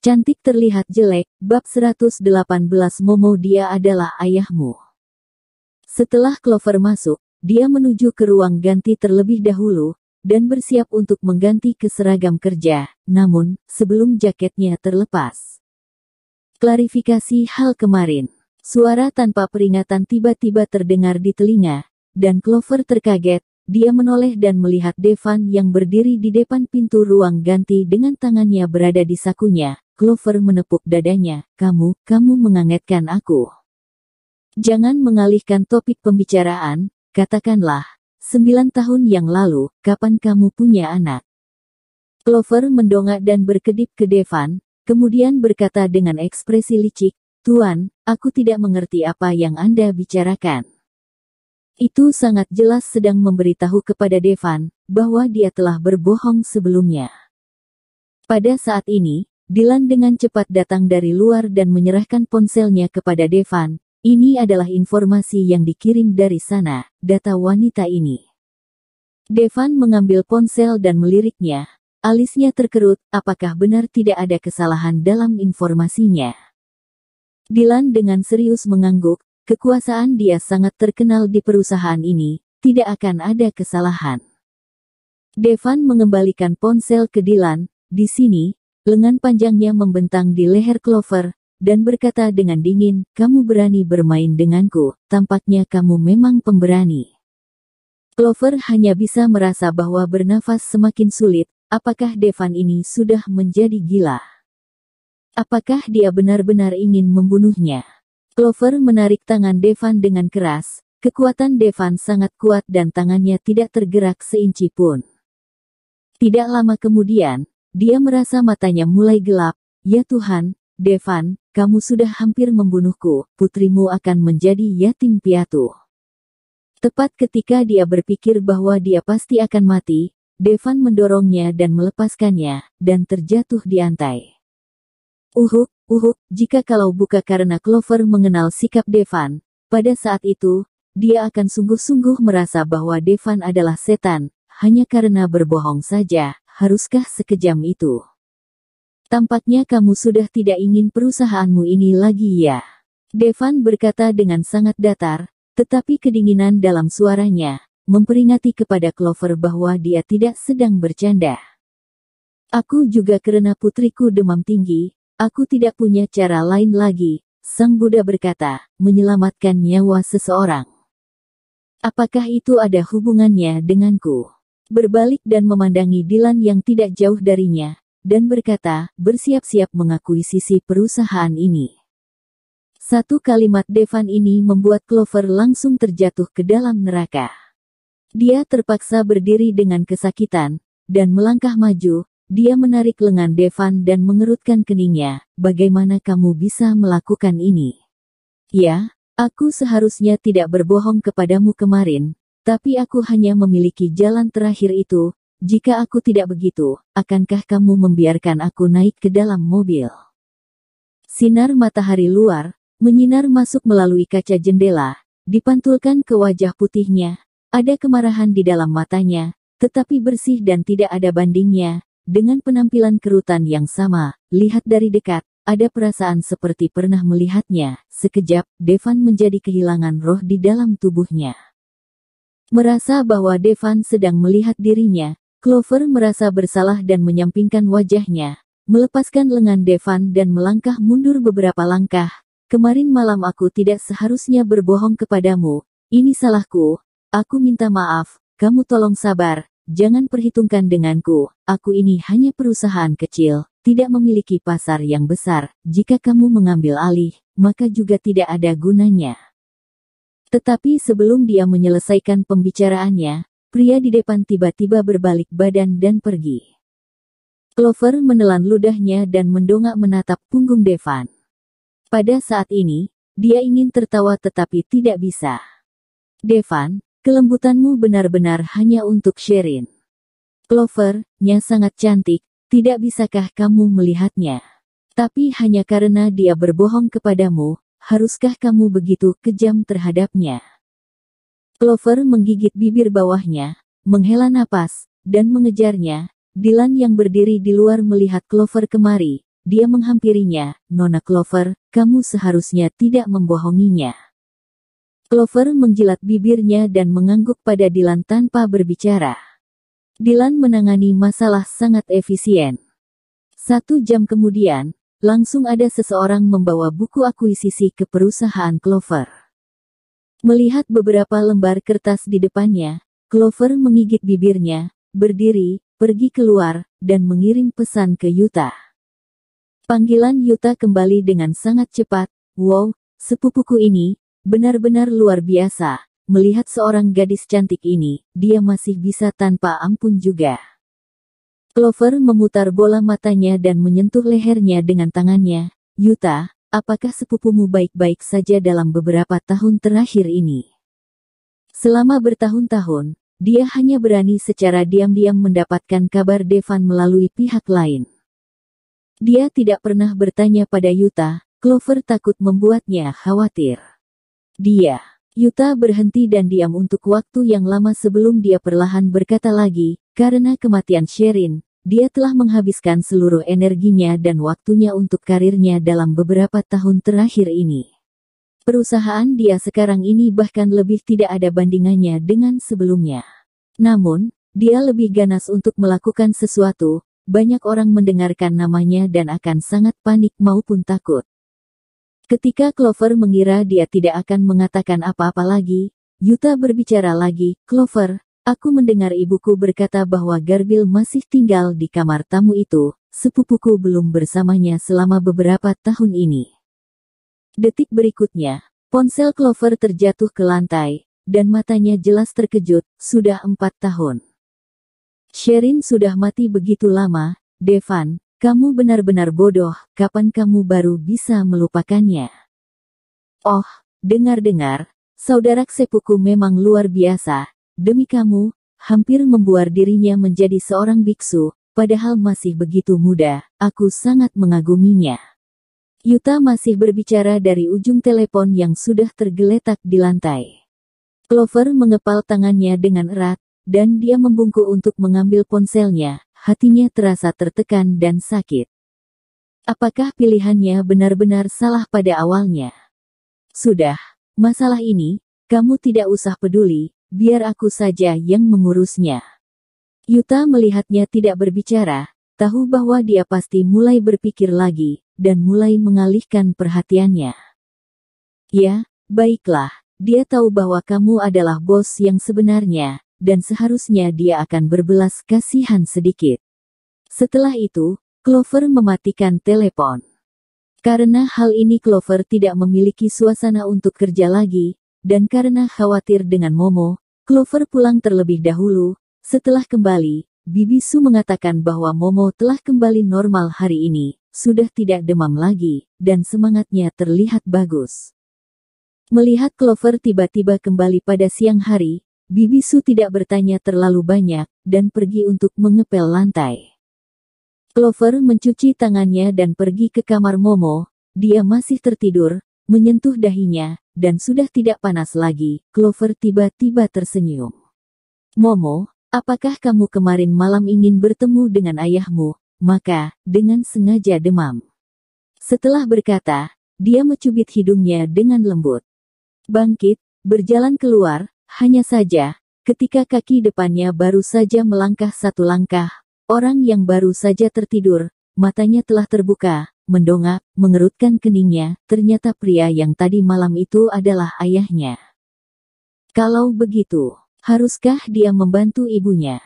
Cantik terlihat jelek, bab 118 Momo dia adalah ayahmu. Setelah Clover masuk, dia menuju ke ruang ganti terlebih dahulu, dan bersiap untuk mengganti ke seragam kerja, namun, sebelum jaketnya terlepas. Klarifikasi hal kemarin. Suara tanpa peringatan tiba-tiba terdengar di telinga, dan Clover terkaget. Dia menoleh dan melihat Devan yang berdiri di depan pintu ruang ganti dengan tangannya berada di sakunya. Clover menepuk dadanya. Kamu mengagetkan aku. Jangan mengalihkan topik pembicaraan, katakanlah. 9 tahun yang lalu, kapan kamu punya anak? Clover mendongak dan berkedip ke Devan, kemudian berkata dengan ekspresi licik, Tuan, aku tidak mengerti apa yang Anda bicarakan. Itu sangat jelas sedang memberitahu kepada Devan, bahwa dia telah berbohong sebelumnya. Pada saat ini, Dylan dengan cepat datang dari luar dan menyerahkan ponselnya kepada Devan. Ini adalah informasi yang dikirim dari sana, data wanita ini. Devan mengambil ponsel dan meliriknya. Alisnya terkerut, apakah benar tidak ada kesalahan dalam informasinya? Dylan dengan serius mengangguk. Kekuasaan dia sangat terkenal di perusahaan ini, tidak akan ada kesalahan. Devan mengembalikan ponsel ke Dylan, di sini, lengan panjangnya membentang di leher Clover, dan berkata dengan dingin, kamu berani bermain denganku, tampaknya kamu memang pemberani. Clover hanya bisa merasa bahwa bernafas semakin sulit, apakah Devan ini sudah menjadi gila? Apakah dia benar-benar ingin membunuhnya? Clover menarik tangan Devan dengan keras, kekuatan Devan sangat kuat dan tangannya tidak tergerak seinci pun. Tidak lama kemudian, dia merasa matanya mulai gelap, ya Tuhan, Devan, kamu sudah hampir membunuhku, putrimu akan menjadi yatim piatu. Tepat ketika dia berpikir bahwa dia pasti akan mati, Devan mendorongnya dan melepaskannya, dan terjatuh di lantai. Jika kalau bukan karena Clover mengenal sikap Devan, pada saat itu, dia akan sungguh-sungguh merasa bahwa Devan adalah setan, hanya karena berbohong saja, haruskah sekejam itu? Tampaknya kamu sudah tidak ingin perusahaanmu ini lagi ya? Devan berkata dengan sangat datar, tetapi kedinginan dalam suaranya, memperingati kepada Clover bahwa dia tidak sedang bercanda. Aku juga karena putriku demam tinggi. Aku tidak punya cara lain lagi, Sang Buddha berkata, menyelamatkan nyawa seseorang. Apakah itu ada hubungannya denganku? Berbalik dan memandangi Dylan yang tidak jauh darinya, dan berkata, bersiap-siap mengakuisisi perusahaan ini. Satu kalimat Devan ini membuat Clover langsung terjatuh ke dalam neraka. Dia terpaksa berdiri dengan kesakitan, dan melangkah maju. Dia menarik lengan Devan dan mengerutkan keningnya. Bagaimana kamu bisa melakukan ini? Ya, aku seharusnya tidak berbohong kepadamu kemarin, tapi aku hanya memiliki jalan terakhir itu. Jika aku tidak begitu, akankah kamu membiarkan aku naik ke dalam mobil? Sinar matahari luar, menyinar masuk melalui kaca jendela, dipantulkan ke wajah putihnya. Ada kemarahan di dalam matanya, tetapi bersih dan tidak ada bandingnya. Dengan penampilan kerutan yang sama, lihat dari dekat, ada perasaan seperti pernah melihatnya. Sekejap, Devan menjadi kehilangan roh di dalam tubuhnya. Merasa bahwa Devan sedang melihat dirinya, Clover merasa bersalah dan menyampingkan wajahnya, melepaskan lengan Devan dan melangkah mundur beberapa langkah. Kemarin malam aku tidak seharusnya berbohong kepadamu, ini salahku, aku minta maaf, kamu tolong sabar. Jangan perhitungkan denganku, aku ini hanya perusahaan kecil, tidak memiliki pasar yang besar, jika kamu mengambil alih, maka juga tidak ada gunanya. Tetapi sebelum dia menyelesaikan pembicaraannya, pria di depan tiba-tiba berbalik badan dan pergi. Clover menelan ludahnya dan mendongak menatap punggung Devan. Pada saat ini, dia ingin tertawa tetapi tidak bisa. Devan, kelembutanmu benar-benar hanya untuk Sherin. Clover, nya sangat cantik, tidak bisakah kamu melihatnya? Tapi hanya karena dia berbohong kepadamu, haruskah kamu begitu kejam terhadapnya? Clover menggigit bibir bawahnya, menghela napas, dan mengejarnya. Dylan yang berdiri di luar melihat Clover kemari, dia menghampirinya. Nona Clover, kamu seharusnya tidak membohonginya. Clover menjilat bibirnya dan mengangguk pada Dylan tanpa berbicara. Dylan menangani masalah sangat efisien. 1 jam kemudian, langsung ada seseorang membawa buku akuisisi ke perusahaan Clover. Melihat beberapa lembar kertas di depannya, Clover menggigit bibirnya, berdiri, pergi keluar, dan mengirim pesan ke Yuta. Panggilan Yuta kembali dengan sangat cepat. Wow, sepupuku ini, benar-benar luar biasa. Melihat seorang gadis cantik ini, dia masih bisa tanpa ampun juga. Clover memutar bola matanya dan menyentuh lehernya dengan tangannya. Yuta, apakah sepupumu baik-baik saja dalam beberapa tahun terakhir ini? Selama bertahun-tahun, dia hanya berani secara diam-diam mendapatkan kabar Devan melalui pihak lain. Dia tidak pernah bertanya pada Yuta. Clover takut membuatnya khawatir. Yuta berhenti dan diam untuk waktu yang lama sebelum dia perlahan berkata lagi, karena kematian Sherin, dia telah menghabiskan seluruh energinya dan waktunya untuk karirnya dalam beberapa tahun terakhir ini. Perusahaan dia sekarang ini bahkan lebih tidak ada bandingannya dengan sebelumnya. Namun, dia lebih ganas untuk melakukan sesuatu. Banyak orang mendengarkan namanya dan akan sangat panik maupun takut. Ketika Clover mengira dia tidak akan mengatakan apa-apa lagi, Yuta berbicara lagi. Clover, aku mendengar ibuku berkata bahwa Garbil masih tinggal di kamar tamu itu. Sepupuku belum bersamanya selama beberapa tahun ini. Detik berikutnya, ponsel Clover terjatuh ke lantai, dan matanya jelas terkejut. Sudah 4 tahun. Sherin sudah mati begitu lama. Devan, kamu benar-benar bodoh, kapan kamu baru bisa melupakannya? Oh, dengar-dengar, saudara sepupuku memang luar biasa. Demi kamu, hampir membuat dirinya menjadi seorang biksu, padahal masih begitu muda, aku sangat mengaguminya. Yuta masih berbicara dari ujung telepon yang sudah tergeletak di lantai. Clover mengepal tangannya dengan erat, dan dia membungkuk untuk mengambil ponselnya. Hatinya terasa tertekan dan sakit. Apakah pilihannya benar-benar salah pada awalnya? Sudah, masalah ini, kamu tidak usah peduli, biar aku saja yang mengurusnya. Yuta melihatnya tidak berbicara, tahu bahwa dia pasti mulai berpikir lagi, dan mulai mengalihkan perhatiannya. Ya, baiklah, dia tahu bahwa kamu adalah bos yang sebenarnya, dan seharusnya dia akan berbelas kasihan sedikit. Setelah itu, Clover mematikan telepon. Karena hal ini Clover tidak memiliki suasana untuk kerja lagi, dan karena khawatir dengan Momo, Clover pulang terlebih dahulu. Setelah kembali, Bibi Su mengatakan bahwa Momo telah kembali normal hari ini, sudah tidak demam lagi, dan semangatnya terlihat bagus. Melihat Clover tiba-tiba kembali pada siang hari, Bibi Su tidak bertanya terlalu banyak, dan pergi untuk mengepel lantai. Clover mencuci tangannya dan pergi ke kamar Momo. Dia masih tertidur, menyentuh dahinya, dan sudah tidak panas lagi. Clover tiba-tiba tersenyum. Momo, apakah kamu kemarin malam ingin bertemu dengan ayahmu? Maka, dengan sengaja demam. Setelah berkata, dia mencubit hidungnya dengan lembut. Bangkit, berjalan keluar. Hanya saja, ketika kaki depannya baru saja melangkah 1 langkah, orang yang baru saja tertidur, matanya telah terbuka, mendongak, mengerutkan keningnya, ternyata pria yang tadi malam itu adalah ayahnya. Kalau begitu, haruskah dia membantu ibunya?